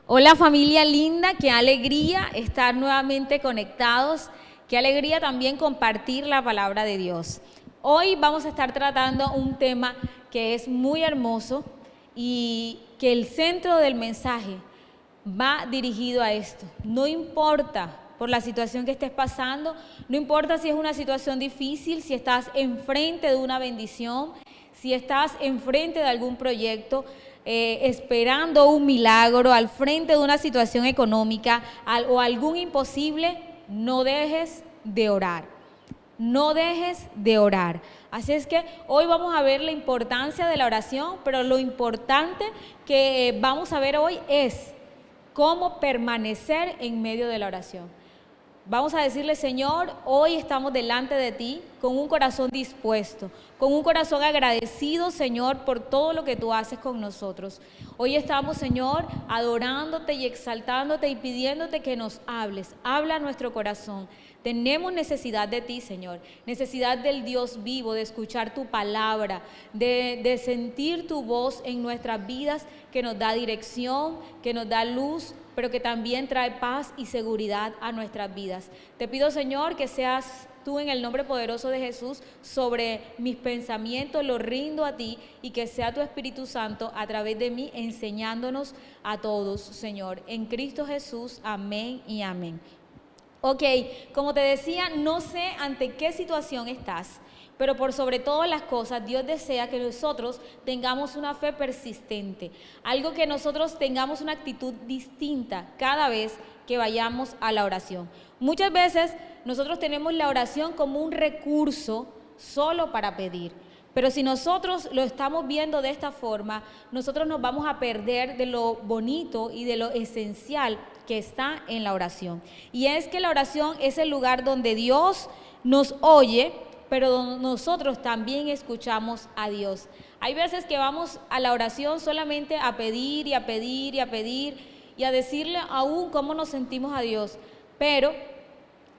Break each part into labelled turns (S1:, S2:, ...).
S1: Hola familia linda, qué alegría estar nuevamente conectados, qué alegría también compartir la palabra de Dios. Hoy vamos a estar tratando un tema que es muy hermoso y que el centro del mensaje va dirigido a esto. No importa por la situación que estés pasando, no importa si es una situación difícil, si estás enfrente de una bendición, si estás enfrente de algún proyecto, esperando un milagro, al frente de una situación económica o algún imposible, no dejes de orar. No dejes de orar. Así es que hoy vamos a ver la importancia de la oración, pero lo importante que vamos a ver hoy es cómo permanecer en medio de la oración. Vamos a decirle: Señor, hoy estamos delante de ti con un corazón dispuesto, con un corazón agradecido, Señor, por todo lo que tú haces con nosotros. Hoy estamos, Señor, adorándote y exaltándote y pidiéndote que nos hables. Habla a nuestro corazón. Tenemos necesidad de ti, Señor, necesidad del Dios vivo, de escuchar tu palabra, de sentir tu voz en nuestras vidas, que nos da dirección, que nos da luz, pero que también trae paz y seguridad a nuestras vidas. Te pido, Señor, que seas tú, en el nombre poderoso de Jesús, sobre mis pensamientos, los rindo a ti, y que sea tu Espíritu Santo a través de mí enseñándonos a todos, Señor. En Cristo Jesús, amén y amén. Ok, como te decía, no sé ante qué situación estás, pero por sobre todas las cosas, Dios desea que nosotros tengamos una fe persistente, algo que nosotros tengamos una actitud distinta cada vez que vayamos a la oración. Muchas veces nosotros tenemos la oración como un recurso solo para pedir. Pero si nosotros lo estamos viendo de esta forma, nosotros nos vamos a perder de lo bonito y de lo esencial que está en la oración. Y es que la oración es el lugar donde Dios nos oye, pero donde nosotros también escuchamos a Dios. Hay veces que vamos a la oración solamente a pedir y a pedir y a pedir y a decirle aún cómo nos sentimos a Dios, pero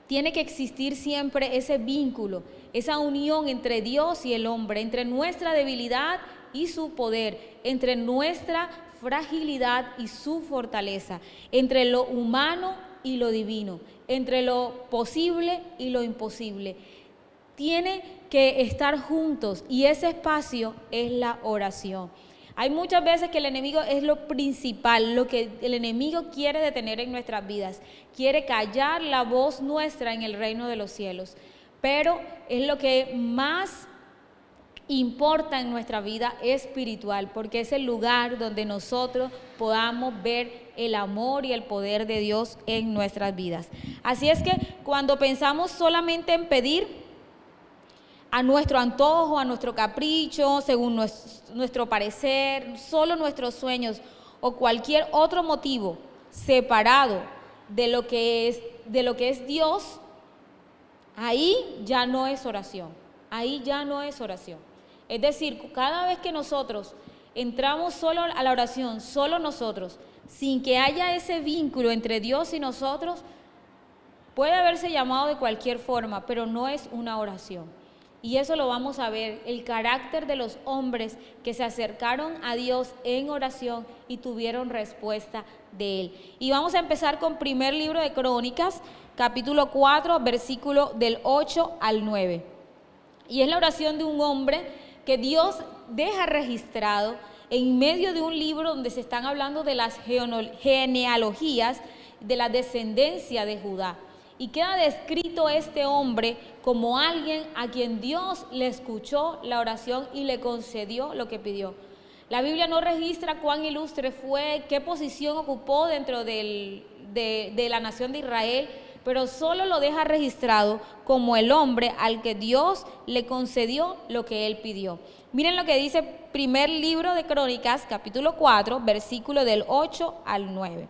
S1: tiene que existir siempre ese vínculo, esa unión entre Dios y el hombre, entre nuestra debilidad y su poder, entre nuestra fragilidad y su fortaleza, entre lo humano y lo divino, entre lo posible y lo imposible. Tiene que estar juntos y ese espacio es la oración. Hay muchas veces que el enemigo es lo principal, lo que el enemigo quiere detener en nuestras vidas. Quiere callar la voz nuestra en el reino de los cielos. Pero es lo que más importa en nuestra vida espiritual, porque es el lugar donde nosotros podamos ver el amor y el poder de Dios en nuestras vidas. Así es que cuando pensamos solamente en pedir, a nuestro antojo, a nuestro capricho, según nuestro parecer, solo nuestros sueños o cualquier otro motivo separado de lo que es Dios, ahí ya no es oración, ahí ya no es oración. Es decir, cada vez que nosotros entramos solo a la oración, solo nosotros, sin que haya ese vínculo entre Dios y nosotros, puede haberse llamado de cualquier forma, pero no es una oración. Y eso lo vamos a ver, el carácter de los hombres que se acercaron a Dios en oración y tuvieron respuesta de Él. Y vamos a empezar con primer libro de Crónicas, capítulo 4, versículo del 8 al 9. Y es la oración de un hombre que Dios deja registrado en medio de un libro donde se están hablando de las genealogías de la descendencia de Judá. Y queda descrito este hombre como alguien a quien Dios le escuchó la oración y le concedió lo que pidió. La Biblia no registra cuán ilustre fue, qué posición ocupó dentro de la nación de Israel, pero solo lo deja registrado como el hombre al que Dios le concedió lo que él pidió. Miren lo que dice primer libro de Crónicas, capítulo 4, versículo del 8 al 9.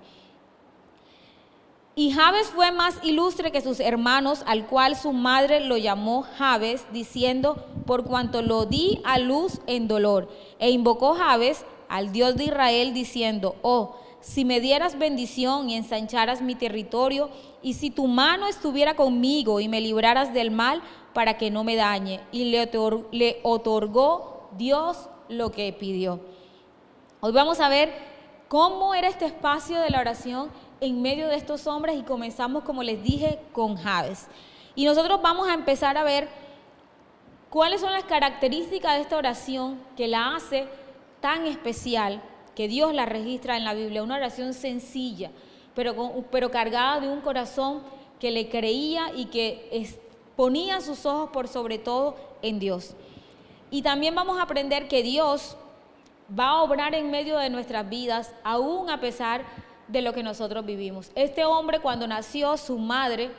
S1: Y Jabes fue más ilustre que sus hermanos, al cual su madre lo llamó Jabes, diciendo: por cuanto lo di a luz en dolor. E invocó Jabes al Dios de Israel, diciendo: oh, si me dieras bendición y ensancharas mi territorio, y si tu mano estuviera conmigo y me libraras del mal, para que no me dañe. Y le otorgó Dios lo que pidió. Hoy vamos a ver cómo era este espacio de la oración en medio de estos hombres, y comenzamos, como les dije, con Jabes. Y nosotros vamos a empezar a ver cuáles son las características de esta oración que la hace tan especial, que Dios la registra en la Biblia. Una oración sencilla, pero cargada de un corazón que le creía y que ponía sus ojos por sobre todo en Dios. Y también vamos a aprender que Dios va a obrar en medio de nuestras vidas, aún a pesar de lo que nosotros vivimos. Este hombre, cuando nació, su madre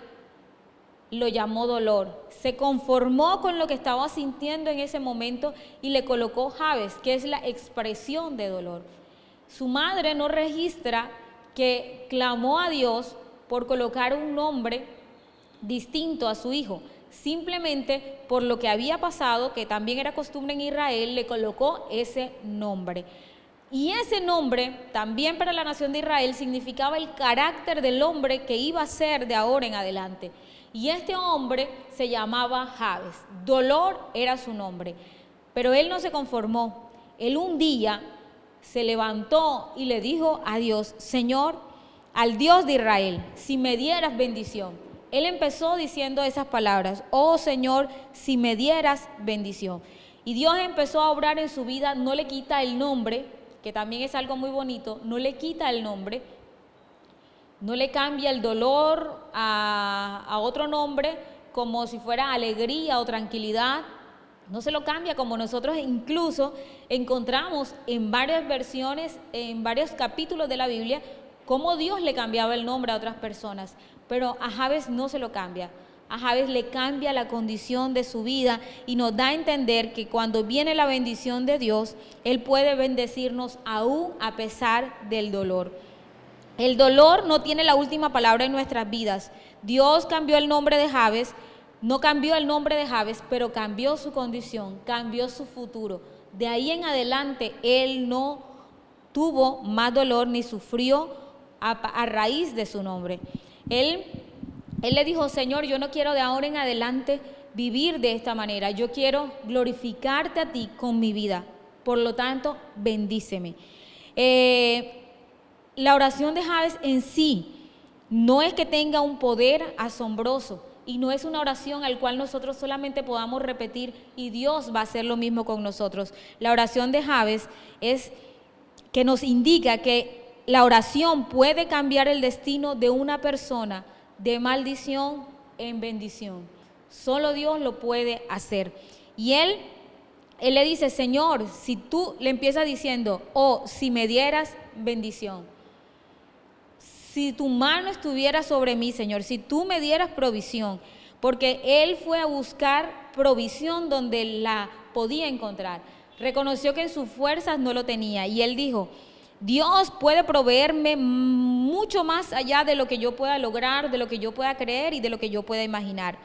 S1: lo llamó dolor. Se conformó con lo que estaba sintiendo en ese momento y le colocó Jabes, que es la expresión de dolor. Su madre no registra que clamó a Dios por colocar un nombre distinto a su hijo. Simplemente por lo que había pasado, que también era costumbre en Israel, le colocó ese nombre. Y ese nombre, también para la nación de Israel, significaba el carácter del hombre que iba a ser de ahora en adelante. Y este hombre se llamaba Jabes. Dolor era su nombre. Pero él no se conformó. Él un día se levantó y le dijo a Dios: Señor, al Dios de Israel, si me dieras bendición. Él empezó diciendo esas palabras: oh Señor, si me dieras bendición. Y Dios empezó a obrar en su vida. No le quita el nombre, que también es algo muy bonito. No le quita el nombre, no le cambia el dolor a otro nombre, como si fuera alegría o tranquilidad. No se lo cambia, como nosotros incluso encontramos en varias versiones, en varios capítulos de la Biblia, cómo Dios le cambiaba el nombre a otras personas. Pero a Jabes no se lo cambia. A Jabes le cambia la condición de su vida y nos da a entender que cuando viene la bendición de Dios, Él puede bendecirnos aún a pesar del dolor. El dolor no tiene la última palabra en nuestras vidas. Dios cambió el nombre de Jabes, no cambió el nombre de Jabes, pero cambió su condición, cambió su futuro. De ahí en adelante, Él no tuvo más dolor ni sufrió a raíz de su nombre. Él le dijo: Señor, yo no quiero de ahora en adelante vivir de esta manera. Yo quiero glorificarte a ti con mi vida. Por lo tanto, bendíceme. La oración de Jabes en sí no es que tenga un poder asombroso, y no es una oración al cual nosotros solamente podamos repetir y Dios va a hacer lo mismo con nosotros. La oración de Jabes es que nos indica que la oración puede cambiar el destino de una persona de maldición en bendición. Solo Dios lo puede hacer. Y él le dice: Señor, si tú, le empieza diciendo: oh, si me dieras bendición. Si tu mano estuviera sobre mí, Señor, si tú me dieras provisión. Porque él fue a buscar provisión donde la podía encontrar. Reconoció que en sus fuerzas no lo tenía. Y él dijo: Dios puede proveerme mucho más allá de lo que yo pueda lograr, de lo que yo pueda creer y de lo que yo pueda imaginar.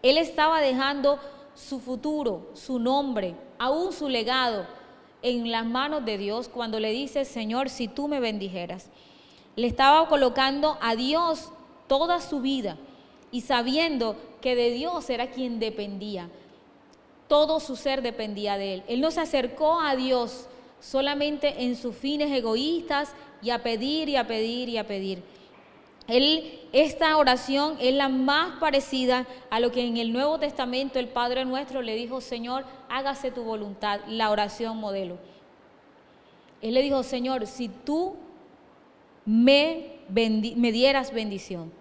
S1: Él estaba dejando su futuro, su nombre, aún su legado en las manos de Dios cuando le dice: Señor, si tú me bendijeras. Le estaba colocando a Dios toda su vida y sabiendo que de Dios era quien dependía. Todo su ser dependía de Él. Él no se acercó a Dios solamente en sus fines egoístas y a pedir y a pedir y a pedir. Esta oración es la más parecida a lo que en el Nuevo Testamento el Padre Nuestro le dijo: Señor, hágase tu voluntad, la oración modelo. Él le dijo: Señor, si tú me dieras bendición,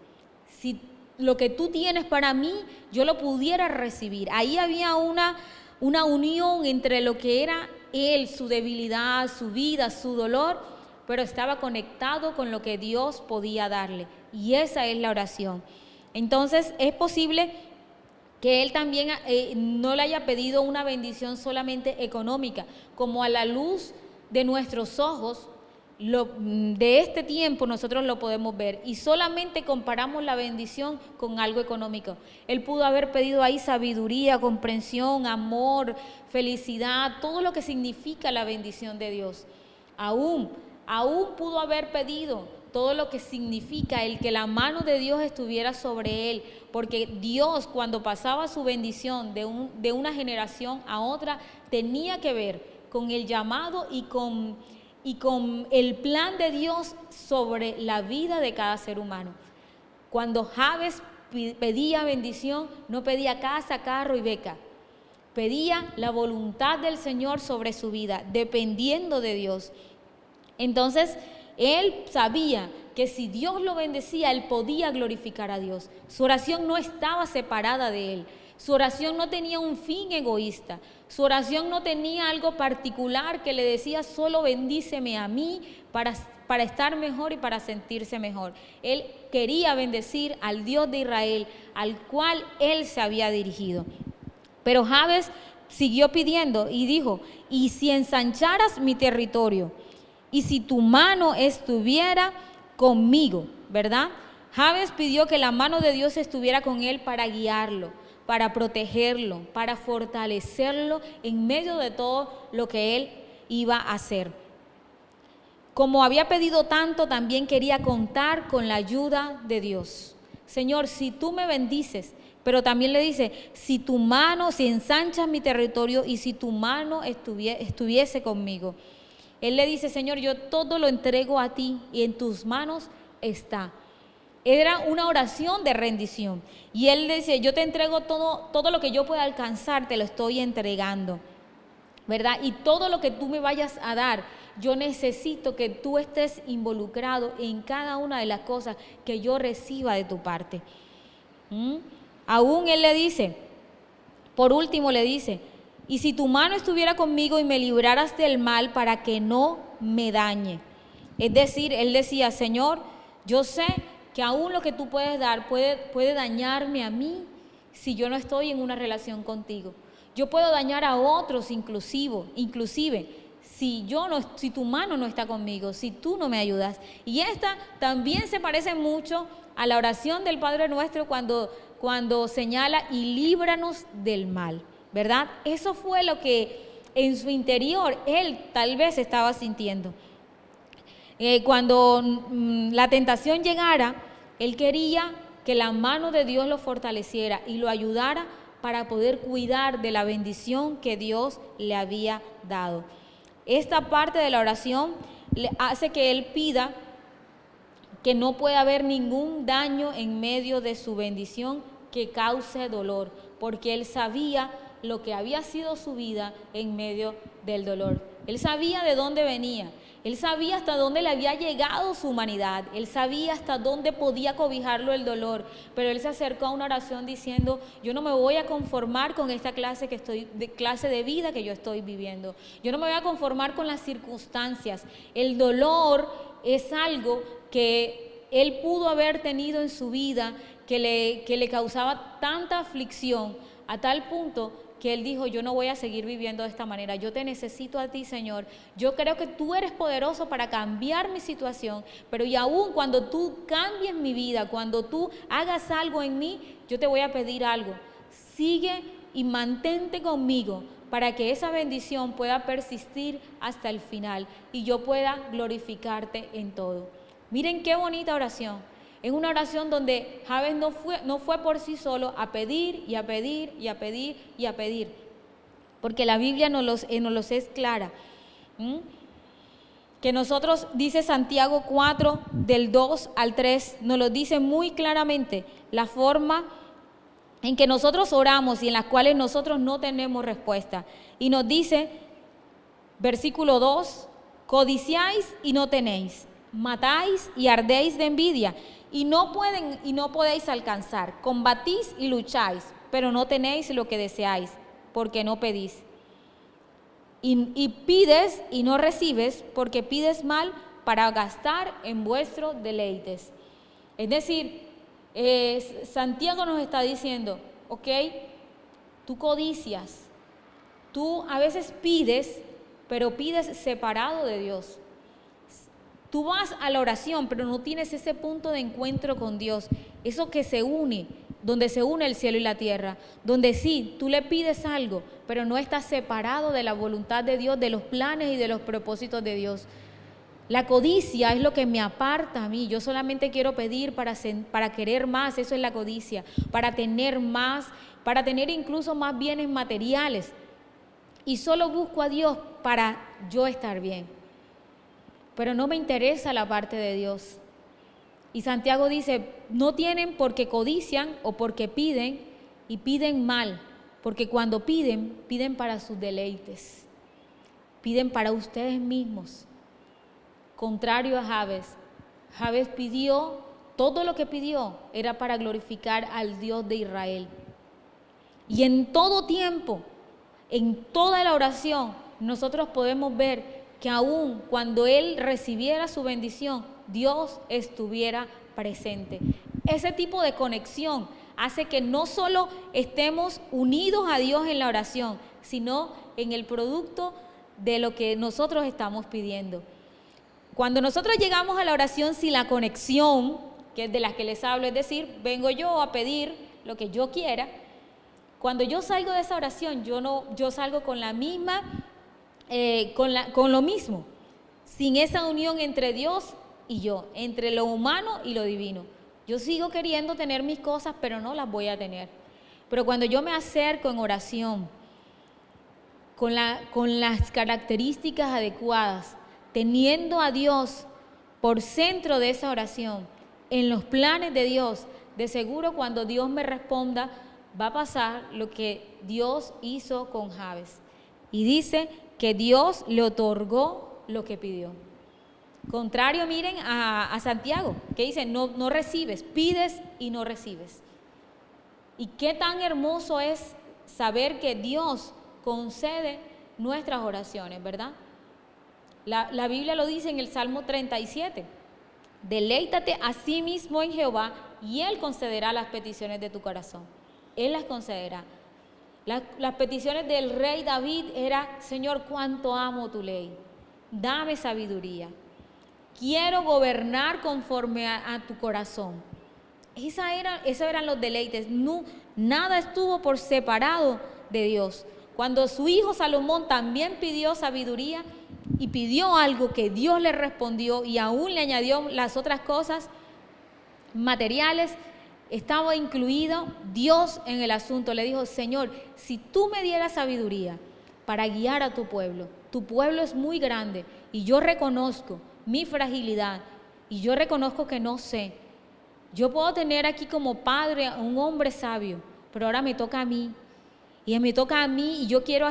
S1: si lo que tú tienes para mí yo lo pudiera recibir. Ahí había una unión entre lo que era él, su debilidad, su vida, su dolor, pero estaba conectado con lo que Dios podía darle. Y esa es la oración. Entonces es posible que él también no le haya pedido una bendición solamente económica, como a la luz de nuestros ojos de este tiempo nosotros lo podemos ver y solamente comparamos la bendición con algo económico. Él pudo haber pedido ahí sabiduría, comprensión, amor, felicidad, todo lo que significa la bendición de Dios. Aún pudo haber pedido todo lo que significa el que la mano de Dios estuviera sobre él, porque Dios, cuando pasaba su bendición de una generación a otra, tenía que ver con el llamado y y con el plan de Dios sobre la vida de cada ser humano. Cuando Jabes pedía bendición, no pedía casa, carro y beca. Pedía la voluntad del Señor sobre su vida, dependiendo de Dios. Entonces, él sabía que si Dios lo bendecía, él podía glorificar a Dios. Su oración no estaba separada de él. Su oración no tenía un fin egoísta. Su oración no tenía algo particular que le decía, solo bendíceme a mí para estar mejor y para sentirse mejor. Él quería bendecir al Dios de Israel, al cual él se había dirigido. Pero Jabes siguió pidiendo y dijo, y si ensancharas mi territorio, y si tu mano estuviera conmigo, ¿verdad? Jabes pidió que la mano de Dios estuviera con él para guiarlo, para protegerlo, para fortalecerlo en medio de todo lo que él iba a hacer. Como había pedido tanto, también quería contar con la ayuda de Dios. Señor, si tú me bendices, pero también le dice, si ensanchas mi territorio y si tu mano estuviese conmigo. Él le dice, Señor, yo todo lo entrego a ti y en tus manos está. Era una oración de rendición. Y él dice, yo te entrego todo lo que yo pueda alcanzar, te lo estoy entregando, ¿verdad? Y todo lo que tú me vayas a dar, yo necesito que tú estés involucrado en cada una de las cosas que yo reciba de tu parte. Aún él le dice, por último le dice, y si tu mano estuviera conmigo y me libraras del mal para que no me dañe. Es decir, él decía, Señor, yo sé que aún lo que tú puedes dar puede dañarme a mí si yo no estoy en una relación contigo. Yo puedo dañar a otros inclusive si tu mano no está conmigo, si tú no me ayudas. Y esta también se parece mucho a la oración del Padre Nuestro cuando señala y líbranos del mal, ¿verdad? Eso fue lo que en su interior él tal vez estaba sintiendo. Cuando la tentación llegara, él quería que la mano de Dios lo fortaleciera y lo ayudara para poder cuidar de la bendición que Dios le había dado. Esta parte de la oración le hace que él pida que no pueda haber ningún daño en medio de su bendición que cause dolor, porque él sabía lo que había sido su vida en medio del dolor. Él sabía de dónde venía, él sabía hasta dónde le había llegado su humanidad, él sabía hasta dónde podía cobijarlo el dolor, pero él se acercó a una oración diciendo, yo no me voy a conformar con esta clase de vida que yo estoy viviendo, yo no me voy a conformar con las circunstancias. El dolor es algo que él pudo haber tenido en su vida que le causaba tanta aflicción a tal punto que él dijo, yo no voy a seguir viviendo de esta manera, yo te necesito a ti, Señor, yo creo que tú eres poderoso para cambiar mi situación, pero y aún cuando tú cambies mi vida, cuando tú hagas algo en mí, yo te voy a pedir algo, sigue y mantente conmigo para que esa bendición pueda persistir hasta el final y yo pueda glorificarte en todo. Miren qué bonita oración. Es una oración donde Jabes no fue por sí solo a pedir y a pedir y a pedir y a pedir, porque la Biblia nos los es clara. Que nosotros, dice Santiago 4, del 2 al 3, nos lo dice muy claramente, la forma en que nosotros oramos y en las cuales nosotros no tenemos respuesta. Y nos dice, versículo 2, codiciáis y no tenéis, matáis y ardéis de envidia, y no podéis alcanzar, combatís y lucháis, pero no tenéis lo que deseáis, porque no pedís. Y pides y no recibes, porque pides mal para gastar en vuestros deleites. Es decir, Santiago nos está diciendo, ok, tú codicias, tú a veces pides, pero pides separado de Dios. Tú vas a la oración, pero no tienes ese punto de encuentro con Dios, eso que se une, donde se une el cielo y la tierra, donde sí, tú le pides algo, pero no estás separado de la voluntad de Dios, de los planes y de los propósitos de Dios. La codicia es lo que me aparta a mí, yo solamente quiero pedir para querer más, eso es la codicia, para tener más, para tener incluso más bienes materiales, y solo busco a Dios para yo estar bien. pero no me interesa la parte de Dios. Y Santiago dice, no tienen porque codician o porque piden, y piden mal, porque cuando piden, piden para sus deleites, piden para ustedes mismos. Contrario a Jabes, Jabes pidió, todo lo que pidió era para glorificar al Dios de Israel. Y en todo tiempo, en toda la oración, nosotros podemos ver que aún cuando él recibiera su bendición, Dios estuviera presente. Ese tipo de conexión hace que no solo estemos unidos a Dios en la oración, sino en el producto de lo que nosotros estamos pidiendo. Cuando nosotros llegamos a la oración sin la conexión, que es de las que les hablo, es decir, vengo yo a pedir lo que yo quiera, cuando yo salgo de esa oración, yo salgo con la misma, con lo mismo, sin esa unión entre Dios y yo, entre lo humano y lo divino. Yo sigo queriendo tener mis cosas, pero no las voy a tener. Pero cuando yo me acerco en oración, con las características adecuadas, teniendo a Dios por centro de esa oración, en los planes de Dios, de seguro cuando Dios me responda, va a pasar lo que Dios hizo con Jabes. Y dice que Dios le otorgó lo que pidió. Contrario, miren, a Santiago, que dice, no recibes, pides y no recibes. Y qué tan hermoso es saber que Dios concede nuestras oraciones, ¿verdad? La Biblia lo dice en el Salmo 37. Deleítate a sí mismo en Jehová y Él concederá las peticiones de tu corazón. Él las concederá. Las peticiones del rey David era, Señor, cuánto amo tu ley. Dame sabiduría. Quiero gobernar conforme a tu corazón. Esos eran los deleites. No, nada estuvo por separado de Dios. Cuando su hijo Salomón también pidió sabiduría y pidió algo que Dios le respondió y aún le añadió las otras cosas materiales, estaba incluido Dios en el asunto. Le dijo, Señor, si tú me dieras sabiduría para guiar a tu pueblo es muy grande y yo reconozco mi fragilidad y yo reconozco que no sé. Yo puedo tener aquí como padre a un hombre sabio, pero ahora me toca a mí. Y me toca a mí y yo quiero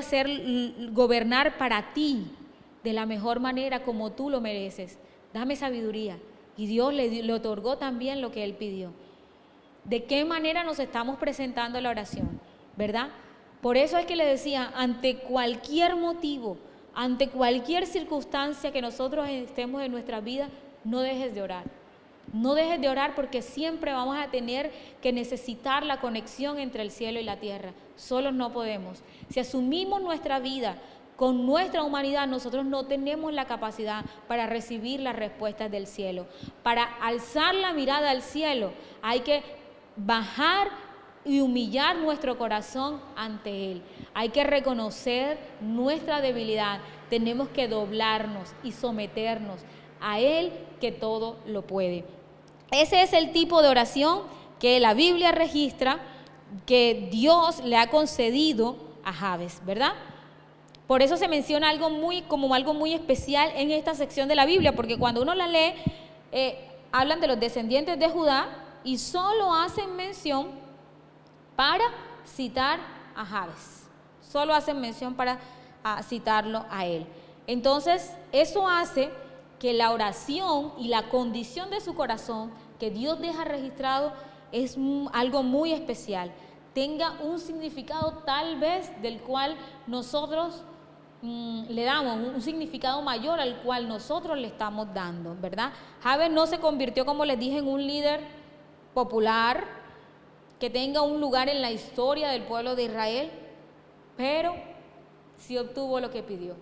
S1: gobernar para ti de la mejor manera como tú lo mereces. Dame sabiduría. Y Dios le otorgó también lo que él pidió. ¿De qué manera nos estamos presentando la oración? ¿Verdad? Por eso es que le decía, ante cualquier motivo, ante cualquier circunstancia que nosotros estemos en nuestra vida, no dejes de orar. No dejes de orar porque siempre vamos a tener que necesitar la conexión entre el cielo y la tierra. Solos no podemos. Si asumimos nuestra vida con nuestra humanidad, nosotros no tenemos la capacidad para recibir las respuestas del cielo. Para alzar la mirada al cielo hay que bajar y humillar nuestro corazón ante Él. Hay que reconocer nuestra debilidad. Tenemos que doblarnos y someternos a Él que todo lo puede. Ese es el tipo de oración que la Biblia registra que Dios le ha concedido a Jabes, ¿verdad? Por eso se menciona como algo muy especial en esta sección de la Biblia, porque cuando uno la lee, hablan de los descendientes de Judá y solo hacen mención para citar a Jabes. Solo hacen mención para citarlo a él. Entonces, eso hace que la oración y la condición de su corazón que Dios deja registrado es algo muy especial, tenga un significado tal vez del cual nosotros le damos, un significado mayor al cual nosotros le estamos dando, ¿verdad? Jabes no se convirtió, como les dije, en un líder popular que tenga un lugar en la historia del pueblo de Israel, pero sí obtuvo lo que pidió.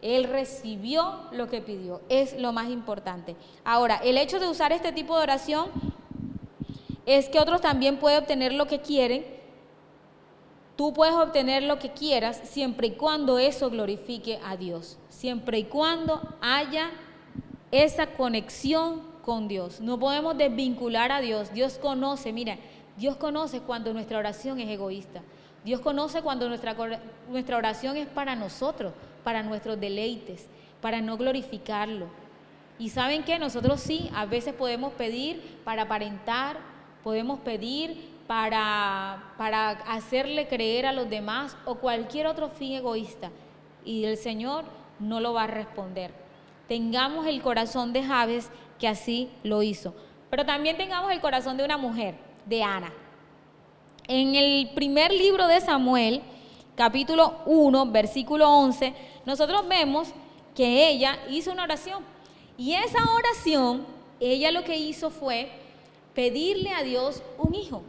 S1: Él recibió lo que pidió, es lo más importante. Ahora, el hecho de usar este tipo de oración es que otros también pueden obtener lo que quieren. Tú puedes obtener lo que quieras siempre y cuando eso glorifique a Dios, siempre y cuando haya esa conexión con Dios. No podemos desvincular a Dios. Dios conoce, mira, Dios conoce cuando nuestra oración es egoísta. Dios conoce cuando nuestra oración es para nosotros, para nuestros deleites. para no glorificarlo. Y ¿saben qué? Nosotros sí, a veces podemos pedir para aparentar, podemos pedir para hacerle creer a los demás o cualquier otro fin egoísta. Y el Señor no lo va a responder. Tengamos el corazón de Jabes, que así lo hizo. Pero también tengamos el corazón de una mujer, de Ana. En el primer libro de Samuel, capítulo 1, versículo 11, nosotros vemos que ella hizo una oración. Y esa oración, ella lo que hizo fue pedirle a Dios un hijo.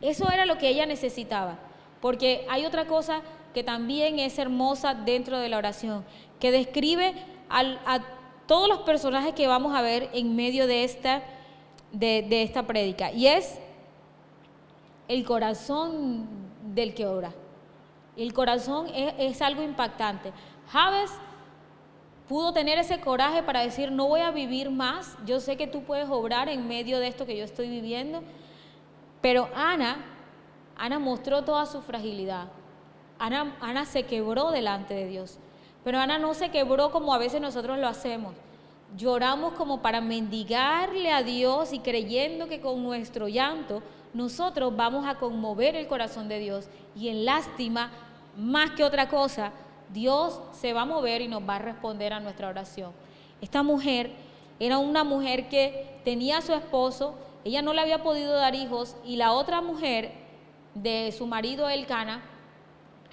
S1: Eso era lo que ella necesitaba. Porque hay otra cosa que también es hermosa dentro de la oración, que describe a todos los personajes que vamos a ver en medio de esta prédica, y es el corazón del que ora. El corazón es algo impactante. Jabes pudo tener ese coraje para decir, no voy a vivir más, yo sé que tú puedes obrar en medio de esto que yo estoy viviendo, pero Ana mostró toda su fragilidad. Ana se quebró delante de Dios, pero Ana no se quebró como a veces nosotros lo hacemos. Lloramos como para mendigarle a Dios y creyendo que con nuestro llanto nosotros vamos a conmover el corazón de Dios, y en lástima, más que otra cosa, Dios se va a mover y nos va a responder a nuestra oración. Esta mujer era una mujer que tenía a su esposo, ella no le había podido dar hijos, y la otra mujer de su marido Elcana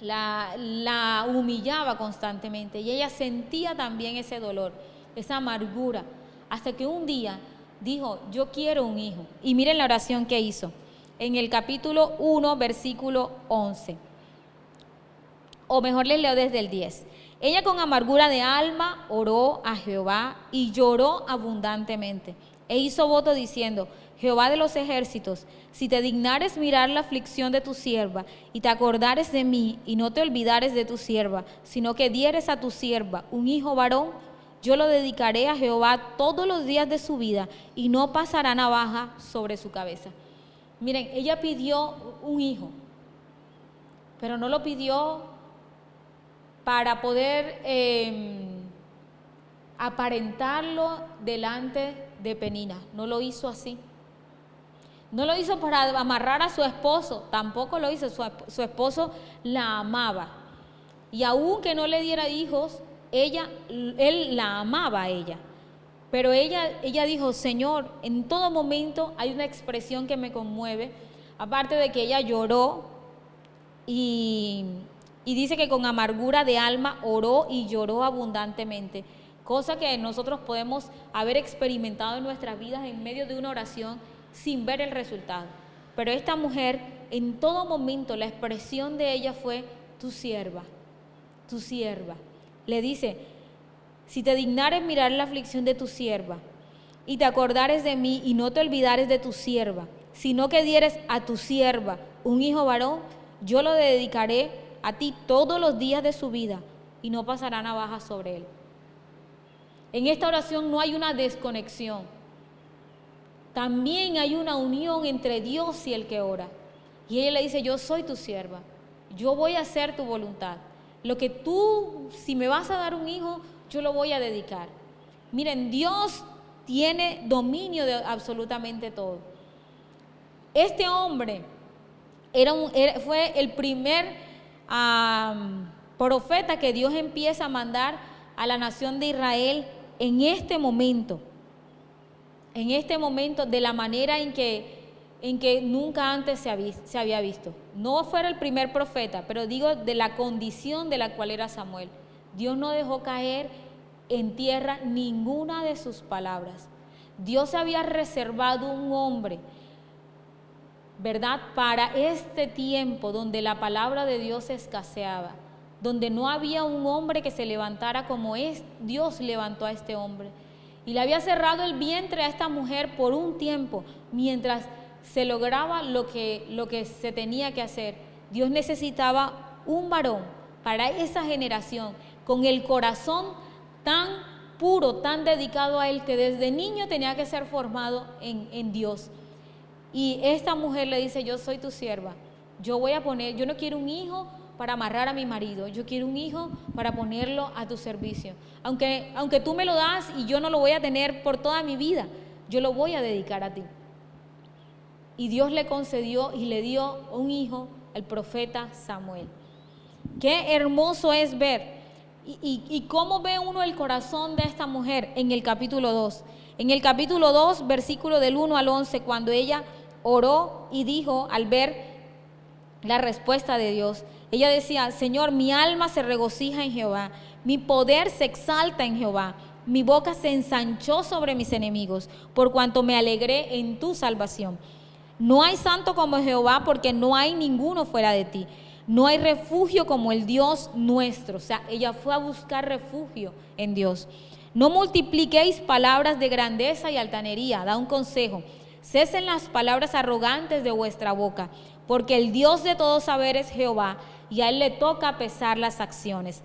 S1: la humillaba constantemente, y ella sentía también ese dolor, esa amargura, hasta que un día dijo, yo quiero un hijo. Y miren la oración que hizo en el capítulo 1, versículo 11, o mejor les leo desde el 10. Ella con amargura de alma oró a Jehová y lloró abundantemente, e hizo voto diciendo, Jehová de los ejércitos, si te dignares mirar la aflicción de tu sierva, y te acordares de mí, y no te olvidares de tu sierva, sino que dieres a tu sierva un hijo varón, yo lo dedicaré a Jehová todos los días de su vida, y no pasará navaja sobre su cabeza. Miren, ella pidió un hijo, pero no lo pidió para poder aparentarlo delante de Penina. No lo hizo así. No lo hizo para amarrar a su esposo, tampoco lo hizo. Su esposo la amaba, y aunque no le diera hijos, él la amaba a ella. Pero ella dijo, Señor, en todo momento hay una expresión que me conmueve, aparte de que ella lloró y dice que con amargura de alma oró y lloró abundantemente, cosa que nosotros podemos haber experimentado en nuestras vidas en medio de una oración sin ver el resultado. Pero esta mujer, en todo momento, la expresión de ella fue, tu sierva, tu sierva. Le dice, si te dignares mirar la aflicción de tu sierva, y te acordares de mí, y no te olvidares de tu sierva, sino que dieres a tu sierva un hijo varón, yo lo dedicaré a ti todos los días de su vida, y no pasará navaja sobre él. En esta oración no hay una desconexión. También hay una unión entre Dios y el que ora. Y ella le dice, yo soy tu sierva, yo voy a hacer tu voluntad. Lo que tú, si me vas a dar un hijo, yo lo voy a dedicar. Miren, Dios tiene dominio de absolutamente todo. Este hombre fue el primer profeta que Dios empieza a mandar a la nación de Israel en este momento, de la manera en que nunca antes se había visto. No fuera el primer profeta, pero digo de la condición de la cual era Samuel. Dios no dejó caer en tierra ninguna de sus palabras. Dios había reservado un hombre, ¿verdad?, para este tiempo donde la palabra de Dios escaseaba, donde no había un hombre que se levantara como Dios levantó a este hombre. Y le había cerrado el vientre a esta mujer por un tiempo, mientras se lograba lo que se tenía que hacer. Dios necesitaba un varón para esa generación, con el corazón tan puro, tan dedicado a Él, que desde niño tenía que ser formado en Dios. Y esta mujer le dice, yo soy tu sierva, yo no quiero un hijo para amarrar a mi marido, yo quiero un hijo para ponerlo a tu servicio. Aunque tú me lo das y yo no lo voy a tener por toda mi vida, yo lo voy a dedicar a ti. Y Dios le concedió y le dio un hijo, el profeta Samuel. Qué hermoso es ver y cómo ve uno el corazón de esta mujer en el capítulo 2. En el capítulo 2, versículo del 1 al 11, cuando ella oró y dijo al ver la respuesta de Dios, ella decía: Señor, mi alma se regocija en Jehová, mi poder se exalta en Jehová, mi boca se ensanchó sobre mis enemigos, por cuanto me alegré en tu salvación. No hay santo como Jehová, porque no hay ninguno fuera de ti. No hay refugio como el Dios nuestro. O sea, ella fue a buscar refugio en Dios. No multipliquéis palabras de grandeza y altanería. Da un consejo: cesen las palabras arrogantes de vuestra boca, porque el Dios de todo saber es Jehová, y a él le toca pesar las acciones.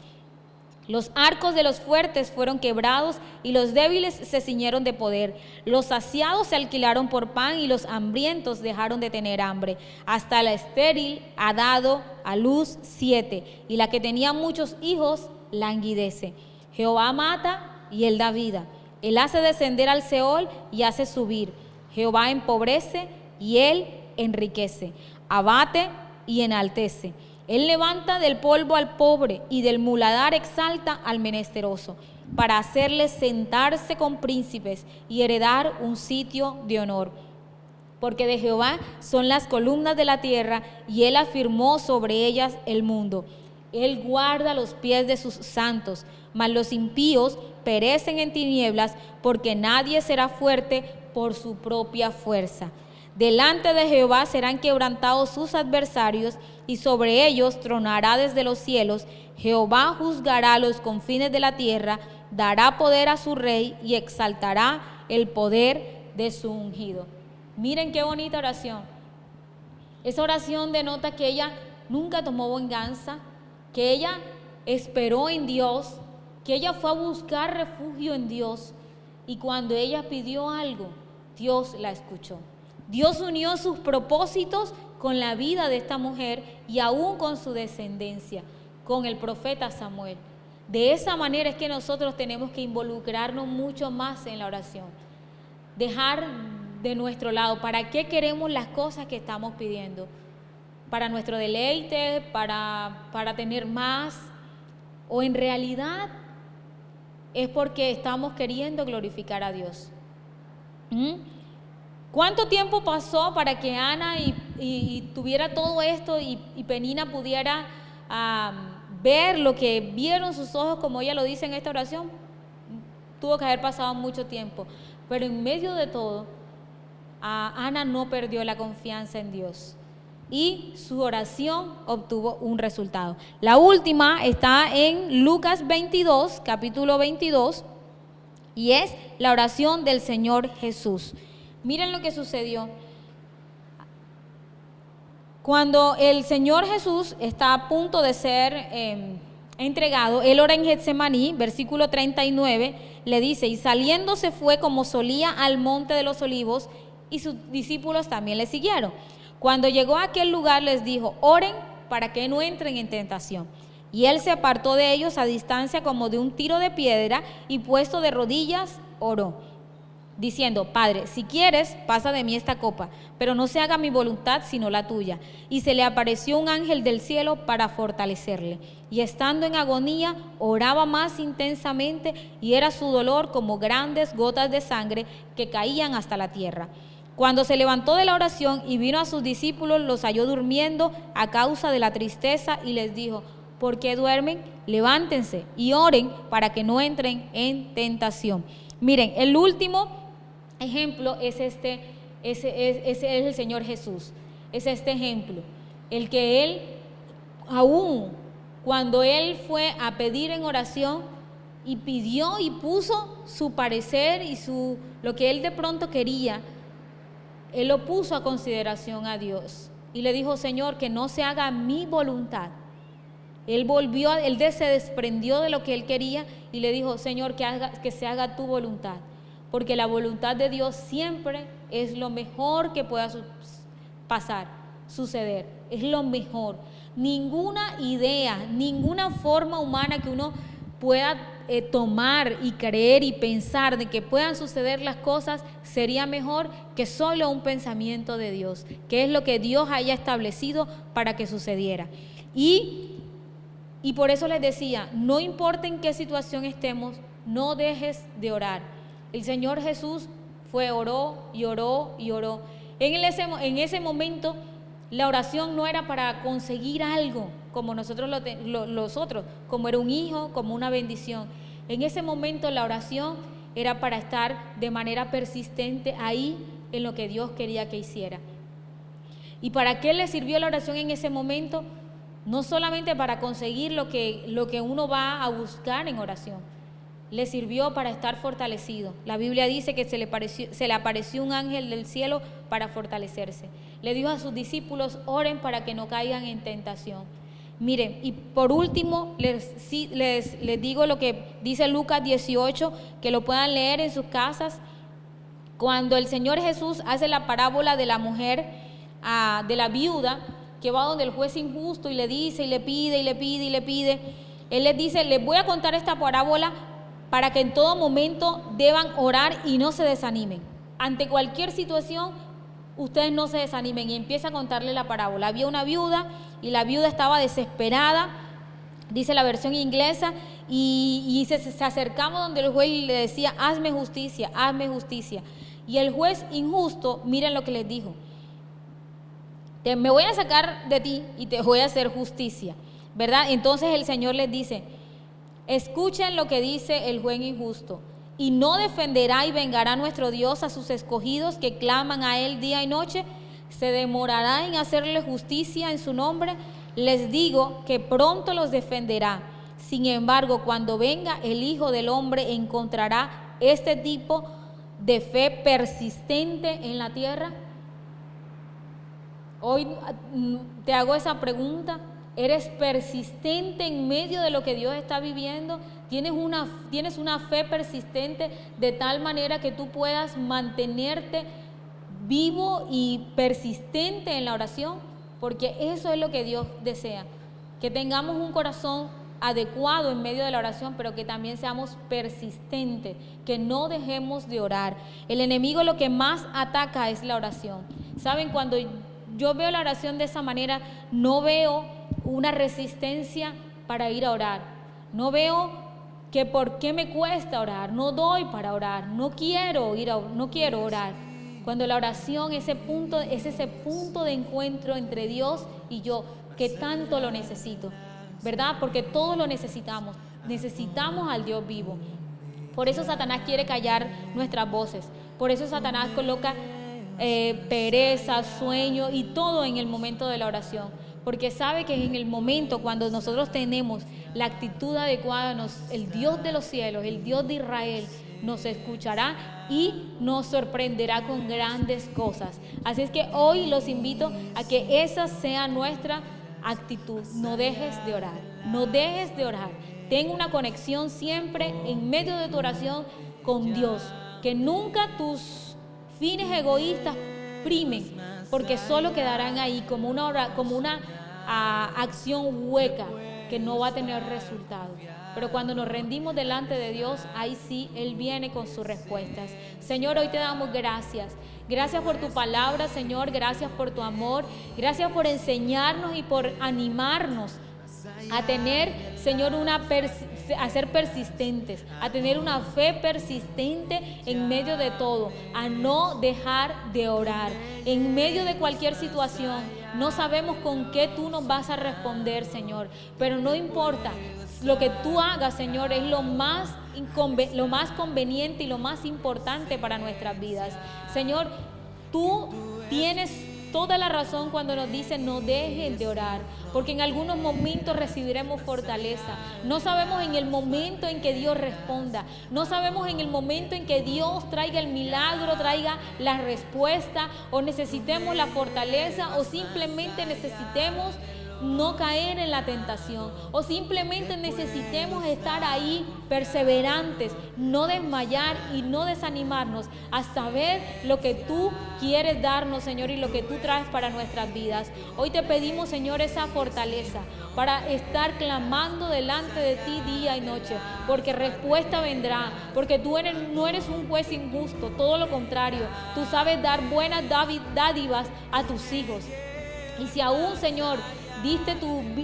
S1: Los arcos de los fuertes fueron quebrados y los débiles se ciñeron de poder. Los saciados se alquilaron por pan y los hambrientos dejaron de tener hambre. Hasta la estéril ha dado a luz 7 y la que tenía muchos hijos languidece. Jehová mata y él da vida. Él hace descender al Seol y hace subir. Jehová empobrece y él enriquece. Abate y enaltece. Él levanta del polvo al pobre y del muladar exalta al menesteroso, para hacerles sentarse con príncipes y heredar un sitio de honor. Porque de Jehová son las columnas de la tierra, y él afirmó sobre ellas el mundo. Él guarda los pies de sus santos, mas los impíos perecen en tinieblas, porque nadie será fuerte por su propia fuerza. Delante de Jehová serán quebrantados sus adversarios, y sobre ellos tronará desde los cielos. Jehová juzgará los confines de la tierra, dará poder a su rey y exaltará el poder de su ungido. Miren qué bonita oración. Esa oración denota que ella nunca tomó venganza, que ella esperó en Dios, que ella fue a buscar refugio en Dios, y cuando ella pidió algo, Dios la escuchó. Dios unió sus propósitos con la vida de esta mujer y aún con su descendencia, con el profeta Samuel. De esa manera es que nosotros tenemos que involucrarnos mucho más en la oración. Dejar de nuestro lado, ¿para qué queremos las cosas que estamos pidiendo? ¿Para nuestro deleite? ¿Para tener más? ¿O en realidad es porque estamos queriendo glorificar a Dios? ¿Cuánto tiempo pasó para que Ana y tuviera todo esto y Penina pudiera ver lo que vieron sus ojos, como ella lo dice en esta oración? Tuvo que haber pasado mucho tiempo, pero en medio de todo, Ana no perdió la confianza en Dios y su oración obtuvo un resultado. La última está en Lucas 22, capítulo 22, y es la oración del Señor Jesús. Miren lo que sucedió. Cuando el Señor Jesús está a punto de ser entregado, él ora en Getsemaní, versículo 39, le dice: y saliendo se fue como solía al monte de los olivos, y sus discípulos también le siguieron. Cuando llegó a aquel lugar les dijo: oren para que no entren en tentación. Y él se apartó de ellos a distancia como de un tiro de piedra, y puesto de rodillas oró, diciendo: Padre, si quieres, pasa de mí esta copa, pero no se haga mi voluntad sino la tuya. Y se le apareció un ángel del cielo para fortalecerle. Y estando en agonía, oraba más intensamente, y era su dolor como grandes gotas de sangre que caían hasta la tierra. Cuando se levantó de la oración y vino a sus discípulos, los halló durmiendo a causa de la tristeza, y les dijo: ¿por qué duermen? Levántense y oren para que no entren en tentación. Miren, el último ejemplo es el Señor Jesús. Es este ejemplo, el que él, aún cuando él fue a pedir en oración y pidió y puso su parecer y lo que él de pronto quería, él lo puso a consideración a Dios y le dijo: Señor, que no se haga mi voluntad. Él se desprendió de lo que él quería y le dijo: Señor, que se haga tu voluntad. Porque la voluntad de Dios siempre es lo mejor que pueda pasar. suceder. Es lo mejor. Ninguna idea, ninguna forma humana que uno pueda tomar y creer y pensar de que puedan suceder las cosas sería mejor que solo un pensamiento de Dios, que es lo que Dios haya establecido para que sucediera. Y por eso les decía, no importa en qué situación estemos, no dejes de orar. El Señor Jesús oró y oró y oró. En ese momento la oración no era para conseguir algo como nosotros los otros, como era un hijo, como una bendición. En ese momento la oración era para estar de manera persistente ahí en lo que Dios quería que hiciera. ¿Y para qué le sirvió la oración en ese momento? No solamente para conseguir lo que uno va a buscar en oración, le sirvió para estar fortalecido. La Biblia dice que se le apareció un ángel del cielo para fortalecerse. Le dijo a sus discípulos, oren para que no caigan en tentación. Miren, y por último les digo lo que dice Lucas 18, que lo puedan leer en sus casas. Cuando el Señor Jesús hace la parábola de la mujer, de la viuda, que va donde el juez injusto y le dice y le pide y le pide y le pide, Él les dice, les voy a contar esta parábola para que en todo momento deban orar y no se desanimen. Ante cualquier situación, ustedes no se desanimen, y empieza a contarle la parábola. Había una viuda y la viuda estaba desesperada, dice la versión inglesa, y se acercaba donde el juez y le decía, hazme justicia, hazme justicia. Y el juez injusto, miren lo que les dijo, me voy a sacar de ti y te voy a hacer justicia, ¿verdad? Entonces el Señor les dice, escuchen lo que dice el juez injusto, y no defenderá y vengará nuestro Dios a sus escogidos que claman a Él día y noche, se demorará en hacerle justicia en su nombre. Les digo que pronto los defenderá. Sin embargo, cuando venga el Hijo del Hombre, ¿encontrará este tipo de fe persistente en la tierra? Hoy te hago esa pregunta. ¿Eres persistente en medio de lo que Dios está viviendo? ¿Tienes una fe persistente de tal manera que tú puedas mantenerte vivo y persistente en la oración? Porque eso es lo que Dios desea, que tengamos un corazón adecuado en medio de la oración, pero que también seamos persistentes, que no dejemos de orar. El enemigo lo que más ataca es la oración. ¿Saben? Cuando yo veo la oración de esa manera, no veo una resistencia para ir a orar. No veo que por qué me cuesta orar, no doy para orar, no quiero orar. Cuando la oración es ese punto de encuentro entre Dios y yo, que tanto lo necesito, ¿verdad? Porque todos lo necesitamos al Dios vivo. Por eso Satanás quiere callar nuestras voces, por eso Satanás coloca pereza, sueño y todo en el momento de la oración, porque sabe que en el momento cuando nosotros tenemos la actitud adecuada, el Dios de los cielos, el Dios de Israel, nos escuchará y nos sorprenderá con grandes cosas. Así es que hoy los invito a que esa sea nuestra actitud. No dejes de orar, no dejes de orar. Ten una conexión siempre en medio de tu oración con Dios, que nunca tus fines egoístas primen, porque solo quedarán ahí como una acción hueca que no va a tener resultado. Pero cuando nos rendimos delante de Dios, ahí sí Él viene con sus respuestas. Señor, hoy te damos gracias. Gracias por tu palabra, Señor. Gracias por tu amor. Gracias por enseñarnos y por animarnos a tener, Señor, a ser persistentes, a tener una fe persistente en medio de todo, a no dejar de orar. En medio de cualquier situación, no sabemos con qué tú nos vas a responder, Señor, pero no importa. Lo que tú hagas, Señor, es lo más conveniente y lo más importante para nuestras vidas. Señor, tú tienes toda la razón cuando nos dicen no dejen de orar, porque en algunos momentos recibiremos fortaleza. No sabemos en el momento en que Dios responda, no sabemos en el momento en que Dios traiga el milagro, traiga la respuesta, o necesitemos la fortaleza, o simplemente necesitemos no caer en la tentación, o simplemente necesitemos estar ahí perseverantes, no desmayar y no desanimarnos hasta ver lo que tú quieres darnos, Señor, y lo que tú traes para nuestras vidas. Hoy te pedimos, Señor, esa fortaleza para estar clamando delante de ti día y noche, porque respuesta vendrá, porque tú no eres un juez injusto, todo lo contrario, tú sabes dar buenas dádivas a tus hijos. Y si aún, Señor, diste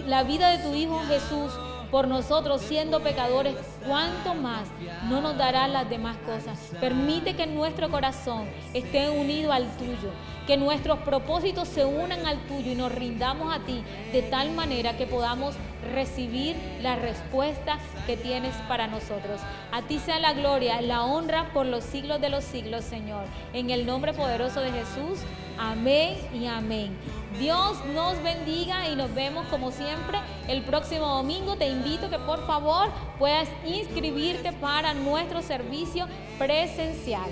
S1: la vida de tu Hijo Jesús por nosotros siendo pecadores, ¿cuánto más no nos darás las demás cosas? Permite que nuestro corazón esté unido al tuyo, que nuestros propósitos se unan al tuyo y nos rindamos a ti de tal manera que podamos recibir la respuesta que tienes para nosotros. A ti sea la gloria, la honra por los siglos de los siglos, Señor. En el nombre poderoso de Jesús, amén y amén. Dios nos bendiga y nos vemos como siempre el próximo domingo. Te invito que por favor puedas inscribirte para nuestro servicio presencial.